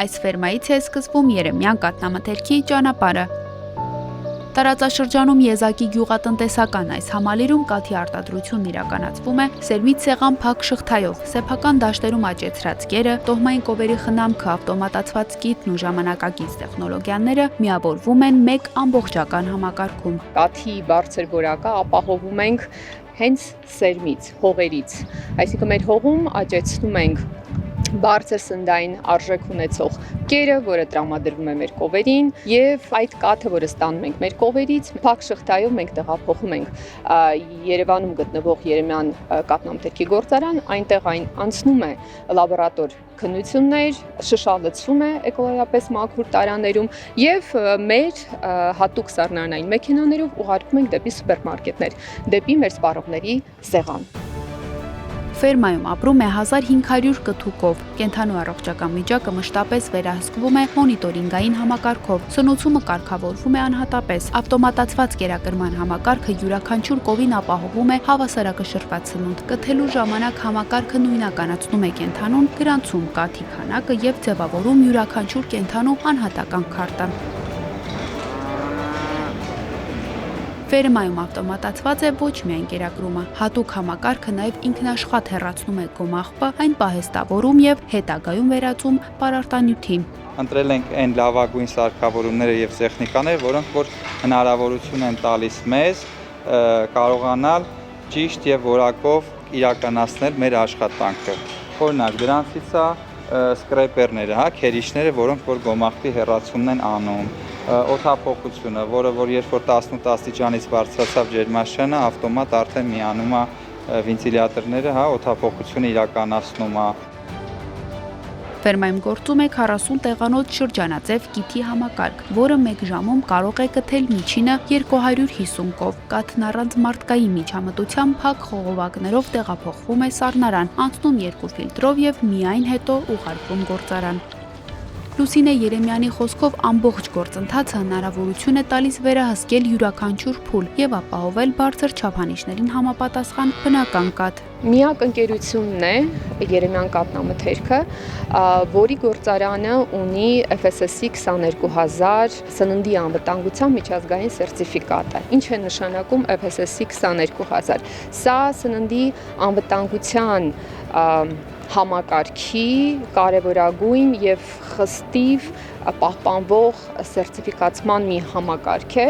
Այս ֆերմայից է սկսվում Երեմյան կաթնամթերքի ճանապարհը։ Տարածաշրջանում Եզակի գյուղատնտեսական այս համալիրում կաթի արտադրությունն իրականացվում է սերմից սեղան փակ շղթայով, սեփական դաշտերում աճեցրած կերը, տոհմային կովերի խնամքը, ավտոմատացված կիթն ու ժամանակակից տեխնոլոգիաները միավորվում են մեկ ամբողջական համակարգում։ Կաթի բարձր որակը ապահովում ենք հենց սերմից, հողերից, այսինքն մեր հողում աճեցնում ենք բարձր սննդային արժեք ունեցող կերը, որը տրամադրվում է մեր կովերին, եւ այդ կաթը, որը ստանում ենք մեր կովերից, փակ շղթայով մենք տեղափոխում ենք Երևանում գտնվող Երեմյան կաթնամթերքի գործարան, այնտեղ այն անցնում է լաբորատոր քննություններ, շշալցվում է էկոլոգիապես մաքուր տարաներում եւ մեր հատուկ սառնարանային մեքենաներով ուղարկում ենք դեպի սուպերմարկետներ, դեպի մեր սպառողների սեղան։ Ֆերմայում ապրում է 1500 կթուկով, կենդանու առողջական վիճակը մշտապես վերահսկվում է մոնիտորինգային համակարգով, սնուցումը կարգավորվում է անհատապես, ավտոմատացված կերակրման համակարգը յուրաքանչյուր կովին ապահովում է հավասարակշռված սնունդ, կթելու ժամանակ համակարգը նույնականացնում է կենդանուն, գրանցում կաթի քանակը եւ ձևավորում յուրաքանչյուր կենդանու անհատական քարտը։ Ֆերմայում ավտոմատացված է ոչ միայն կերակրումը, հատուկ համակարգը նաև ինքնաշխատ հեռացնում է գոմաղբը, այն պահեստավորում եւ հետագայում վերածում պարարտանյութի։ Ընտրել ենք այն լավագույն սարքավորումները եւ տեխնիկաները, որոնք որ հնարավորություն են տալիս մեզ կարողանալ ճիշտ եւ որակով իրականացնել մեր աշխատանքը։ Օրինակ, դրանցից է սկրեպերները, քերիչները, որոնք որ գոմաղբի հեռացումն են անում, օդափոխությունը, որը որ երբ որ 18 աստիճանից բարձրացավ ջերմաշանը, ավտոմատ արդեն միանում է վենտիլյատորները, օդափոխությունը իրականացնում է։ Ֆերմայում գործում է 40 տեղանոց շրջանաձև կիթի համակարգ, որը 1 ժամում կարող է կթել միջինը 250 կով։ Կաթն առանց մարդկային միջամտության փակ խողովակներով տեղափոխվում է սառնարան, անցնում 2 ֆիլտրով եւ միայն հետո ուղարկվում գործարան։ Լուսինե Երեմյանի խոսքով ամբողջ գործընթացը հնարավորություն է տալիս վերահսկել յուրաքանչյուր փուլ եւ ապահովել բարձր չափանիշներին համապատասխան բնական կաթ։ Միակ ընկերությունն է Երեմյան կաթնամթերքը, որի գործարանը ունի FSSC 22000 սննդի անվտանգության միջազգային սերտիֆիկատը։ Ինչ է նշանակում FSSC 22000։ Սա սննդի անվտանգության համակարգի կարևորագույն եւ խստիվ պահպանվող սերտիֆիկացման մի համակարգ է,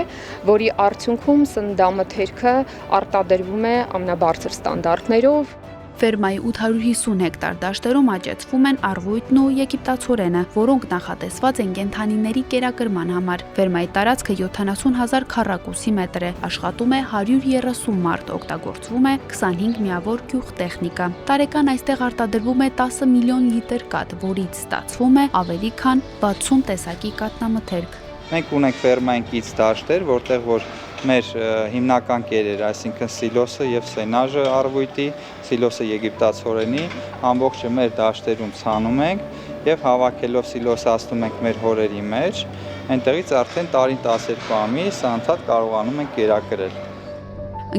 որի արդյունքում սննդամթերքը արտադրվում է ամենաբարձր ստանդարտներով։ Ֆերմայի 850 հեկտար դաշտերում աճեցվում են առվույթն ու եգիպտացորենը, որոնք նախատեսված են կենդանիների կերակրման համար։ Ֆերմայի տարածքը 70000 քառակուսի մետր է, աշխատում է 130 մարդ, օգտագործվում է 25 միավոր գյուղտեխնիկա։ Տարեկան այստեղ արտադրվում է 10 միլիոն լիտր կաթ, որից ստացվում է ավելի քան 60 տեսակի կաթնամթերք։ Մենք ունենք ֆերմային կից դաշտեր, որտեղ որ մեր հիմնական կերերը, այսինքն սիլոսը եւ սենաժը առվույտի, սիլոսը եգիպտացորենի, ամբողջը մեր դաշտերում ցանում ենք եւ հավաքելով սիլոսացնում ենք մեր հորերի մեջ, այնտեղից արդեն տարին 12 ամիս անընդհատ կարողանում ենք կերակրել։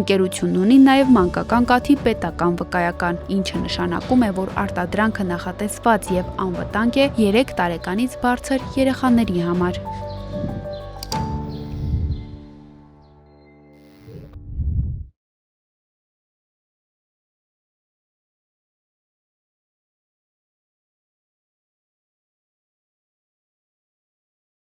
Ընկերությունն ունի նաև մանկական կաթի պետական վկայական, ինչը նշանակում է, որ արտադրանքը նախատեսված եւ անվտանգ է 3 տարեկանից բարձր երեխաների համար։